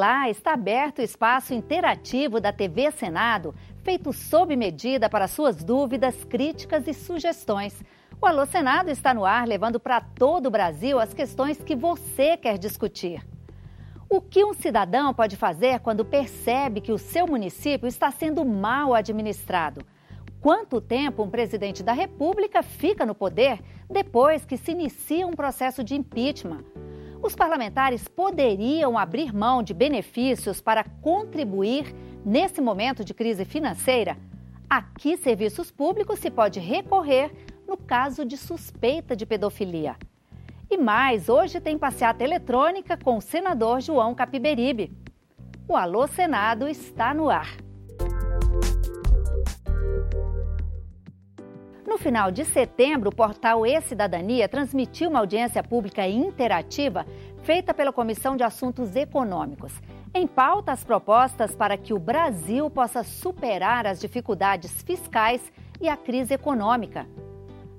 Olá, está aberto o espaço interativo da TV Senado, feito sob medida para suas dúvidas, críticas e sugestões. O Alô Senado está no ar, levando para todo o Brasil as questões que você quer discutir. O que um cidadão pode fazer quando percebe que o seu município está sendo mal administrado? Quanto tempo um presidente da República fica no poder depois que se inicia um processo de impeachment? Os parlamentares poderiam abrir mão de benefícios para contribuir nesse momento de crise financeira? A que serviços públicos se pode recorrer no caso de suspeita de pedofilia? E mais, hoje tem passeata eletrônica com o senador João Capiberibe. O Alô Senado está no ar. No final de setembro, o portal E-Cidadania transmitiu uma audiência pública interativa feita pela Comissão de Assuntos Econômicos. Em pauta, as propostas para que o Brasil possa superar as dificuldades fiscais e a crise econômica.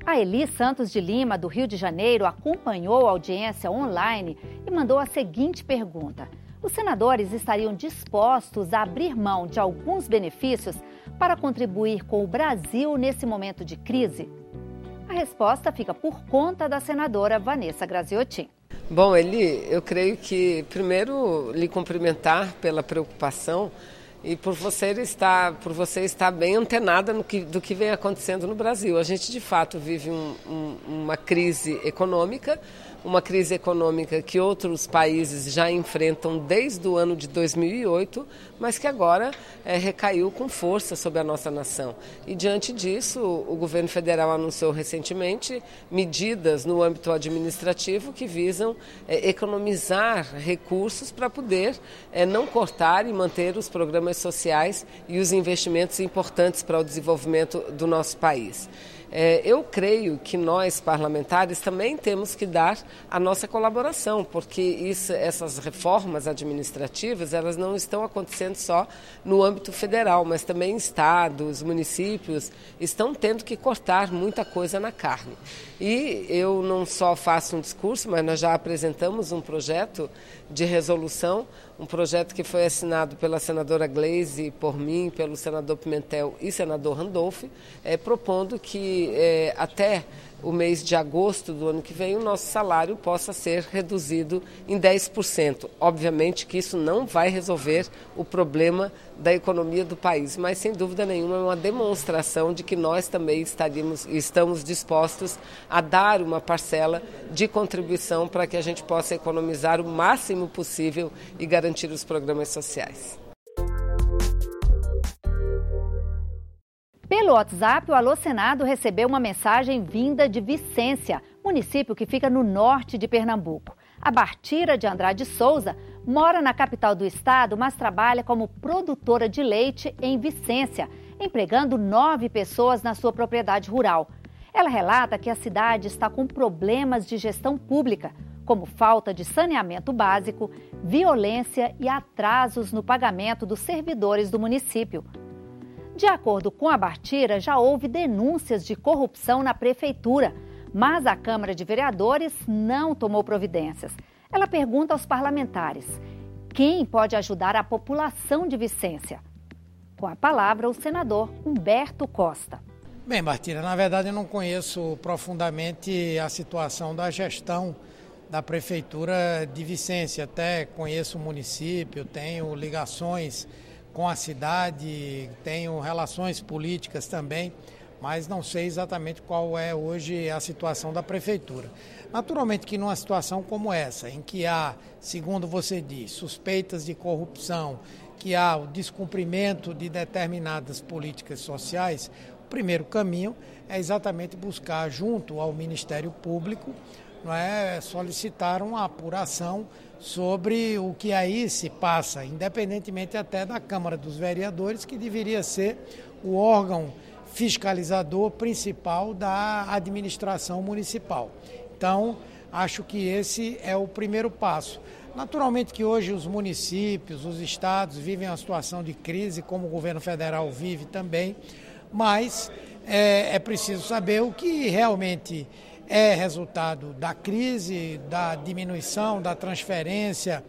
A Eli Santos de Lima, do Rio de Janeiro, acompanhou a audiência online e mandou a seguinte pergunta: os senadores estariam dispostos a abrir mão de alguns benefícios para contribuir com o Brasil nesse momento de crise? A resposta fica por conta da senadora Vanessa Graziotin. Bom, Eli, eu creio que primeiro lhe cumprimentar pela preocupação e por você estar bem antenada do que vem acontecendo no Brasil. A gente, de fato, vive uma crise econômica que outros países já enfrentam desde o ano de 2008, mas que agora recaiu com força sobre a nossa nação. E, diante disso, o governo federal anunciou recentemente medidas no âmbito administrativo que visam economizar recursos para poder não cortar e manter os programas sociais e os investimentos importantes para o desenvolvimento do nosso país. Eu creio que nós, parlamentares, também temos que dar a nossa colaboração, porque essas reformas administrativas, elas não estão acontecendo só no âmbito federal, mas também estados, municípios, estão tendo que cortar muita coisa na carne. E eu não só faço um discurso, mas nós já apresentamos um projeto de resolução, um projeto que foi assinado pela senadora Gleisi, por mim, pelo senador Pimentel e senador Randolph, propondo que até o mês de agosto do ano que vem o nosso salário possa ser reduzido em 10%. Obviamente que isso não vai resolver o problema da economia do país, mas sem dúvida nenhuma é uma demonstração de que nós também estamos dispostos a dar uma parcela de contribuição para que a gente possa economizar o máximo possível e garantir os programas sociais. Pelo WhatsApp, o Alô Senado recebeu uma mensagem vinda de Vicência, município que fica no norte de Pernambuco. A Bartira de Andrade Souza mora na capital do estado, mas trabalha como produtora de leite em Vicência, empregando 9 pessoas na sua propriedade rural. Ela relata que a cidade está com problemas de gestão pública, como falta de saneamento básico, violência e atrasos no pagamento dos servidores do município. De acordo com a Bartira, já houve denúncias de corrupção na prefeitura, mas a Câmara de Vereadores não tomou providências. Ela pergunta aos parlamentares: quem pode ajudar a população de Vicência? Com a palavra, o senador Humberto Costa. Bem, Bartira, na verdade eu não conheço profundamente a situação da gestão da Prefeitura de Vicência. Até conheço o município, tenho ligações com a cidade, tenho relações políticas também, mas não sei exatamente qual é hoje a situação da Prefeitura. Naturalmente que numa situação como essa, em que há, segundo você diz, suspeitas de corrupção, que há o descumprimento de determinadas políticas sociais, o primeiro caminho é exatamente buscar junto ao Ministério Público, solicitar uma apuração sobre o que aí se passa, independentemente até da Câmara dos Vereadores, que deveria ser o órgão fiscalizador principal da administração municipal. Então, acho que esse é o primeiro passo. Naturalmente que hoje os municípios, os estados vivem uma situação de crise, como o governo federal vive também, mas é preciso saber o que realmente é resultado da crise, da diminuição, da transferência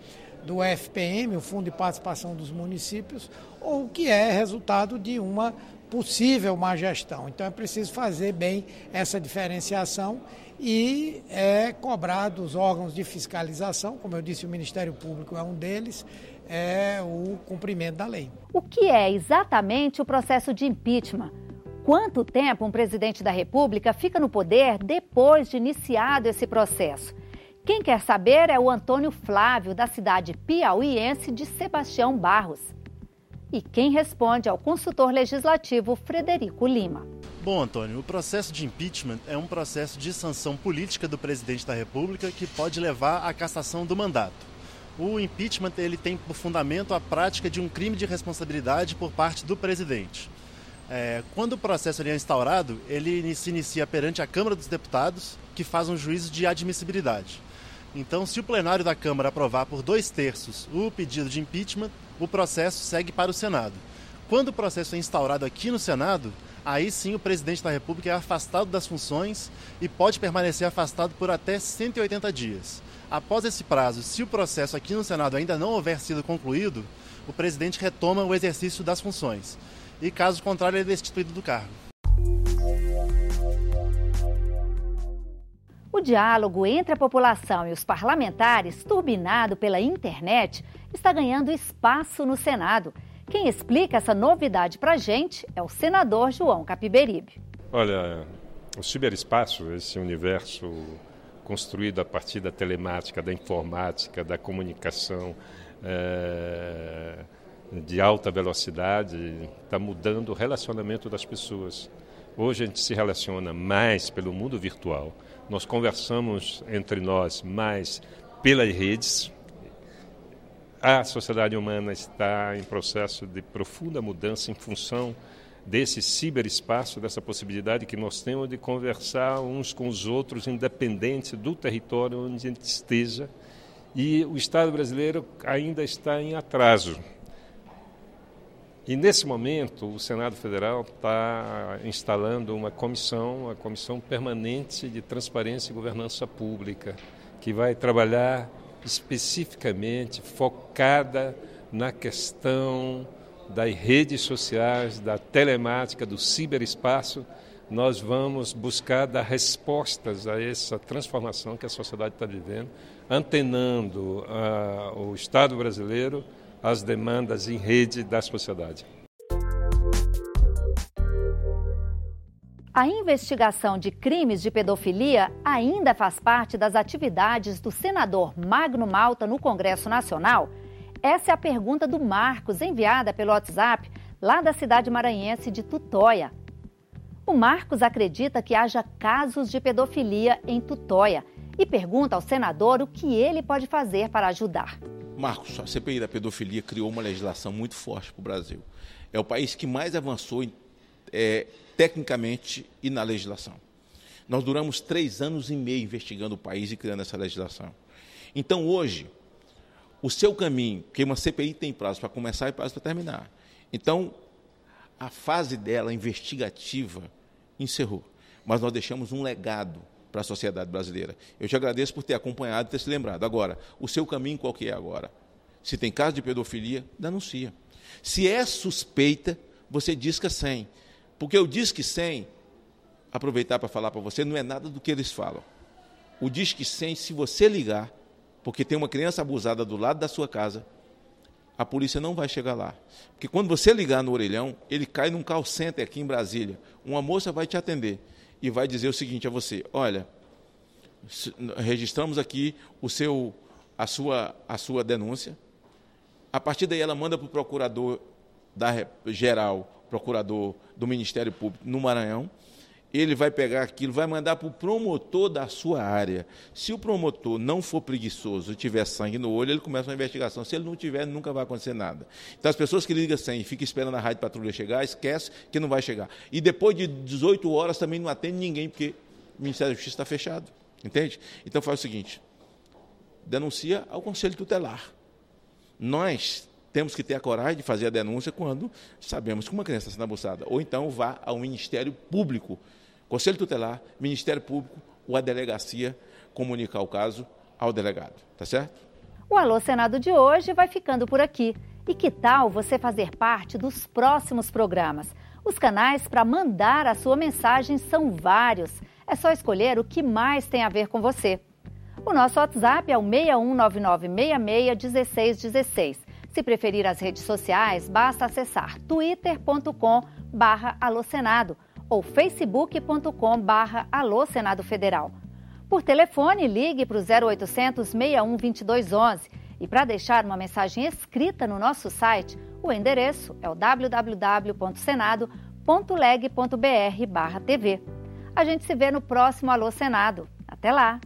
do FPM, o Fundo de Participação dos Municípios, ou que é resultado de uma possível má gestão. Então é preciso fazer bem essa diferenciação e é cobrar dos órgãos de fiscalização, como eu disse, o Ministério Público é um deles, é o cumprimento da lei. O que é exatamente o processo de impeachment? Quanto tempo um presidente da República fica no poder depois de iniciado esse processo? Quem quer saber é o Antônio Flávio, da cidade piauiense de Sebastião Barros. E quem responde é o consultor legislativo Frederico Lima. Bom, Antônio, o processo de impeachment é um processo de sanção política do presidente da República que pode levar à cassação do mandato. O impeachment ele tem por fundamento a prática de um crime de responsabilidade por parte do presidente. Quando o processo é instaurado, ele se inicia perante a Câmara dos Deputados, que faz um juízo de admissibilidade. Então, se o plenário da Câmara aprovar por 2/3 o pedido de impeachment, o processo segue para o Senado. Quando o processo é instaurado aqui no Senado, aí sim o presidente da República é afastado das funções e pode permanecer afastado por até 180 dias. Após esse prazo, se o processo aqui no Senado ainda não houver sido concluído, o presidente retoma o exercício das funções. E caso contrário, ele é destituído do cargo. O diálogo entre a população e os parlamentares, turbinado pela internet, está ganhando espaço no Senado. Quem explica essa novidade para a gente é o senador João Capiberibe. Olha, o ciberespaço, esse universo construído a partir da telemática, da informática, da comunicação de alta velocidade, está mudando o relacionamento das pessoas. Hoje a gente se relaciona mais pelo mundo virtual. Nós conversamos entre nós mais pelas redes. A sociedade humana está em processo de profunda mudança em função desse ciberespaço, dessa possibilidade que nós temos de conversar uns com os outros, independente do território onde a gente esteja. E o Estado brasileiro ainda está em atraso. E, nesse momento, o Senado Federal está instalando uma comissão, a Comissão Permanente de Transparência e Governança Pública, que vai trabalhar especificamente focada na questão das redes sociais, da telemática, do ciberespaço. Nós vamos buscar dar respostas a essa transformação que a sociedade está vivendo, antenando o Estado brasileiro às demandas em rede da sociedade. A investigação de crimes de pedofilia ainda faz parte das atividades do senador Magno Malta no Congresso Nacional? Essa é a pergunta do Marcos, enviada pelo WhatsApp, lá da cidade maranhense de Tutóia. O Marcos acredita que haja casos de pedofilia em Tutóia e pergunta ao senador o que ele pode fazer para ajudar. Marcos, a CPI da pedofilia criou uma legislação muito forte para o Brasil. É o país que mais avançou tecnicamente e na legislação. Nós duramos 3 anos e meio investigando o país e criando essa legislação. Então, hoje, o seu caminho, porque uma CPI tem prazo para começar e prazo para terminar. Então, a fase dela investigativa encerrou. Mas nós deixamos um legado para a sociedade brasileira. Eu te agradeço por ter acompanhado e ter se lembrado. Agora, o seu caminho qual que é agora? Se tem caso de pedofilia, denuncia. Se é suspeita, você disca 100. Porque o Disque 100, aproveitar para falar para você, não é nada do que eles falam. O Disque 100, se você ligar, porque tem uma criança abusada do lado da sua casa, a polícia não vai chegar lá. Porque quando você ligar no orelhão, ele cai num call center aqui em Brasília. Uma moça vai te atender e vai dizer o seguinte a você: olha, registramos aqui a sua denúncia. A partir daí ela manda para o procurador geral, procurador do Ministério Público no Maranhão. Ele vai pegar aquilo, vai mandar para o promotor da sua área. Se o promotor não for preguiçoso e tiver sangue no olho, ele começa uma investigação. Se ele não tiver, nunca vai acontecer nada. Então, as pessoas que ligam sem e ficam esperando a rádio patrulha chegar, esquece que não vai chegar. E depois de 18 horas também não atende ninguém, porque o Ministério da Justiça está fechado. Entende? Então, faz o seguinte: denuncia ao Conselho Tutelar. Nós temos que ter a coragem de fazer a denúncia quando sabemos que uma criança está sendo abusada. Ou então vá ao Ministério Público. Conselho Tutelar, Ministério Público ou a delegacia comunicar o caso ao delegado, tá certo? O Alô Senado de hoje vai ficando por aqui. E que tal você fazer parte dos próximos programas? Os canais para mandar a sua mensagem são vários. É só escolher o que mais tem a ver com você. O nosso WhatsApp é o 6199661616. Se preferir as redes sociais, basta acessar twitter.com/alosenado ou facebook.com/Alô Senado Federal. Por telefone, ligue para o 0800 61 2211. E para deixar uma mensagem escrita no nosso site, o endereço é o www.senado.leg.br/TV. A gente se vê no próximo Alô Senado. Até lá!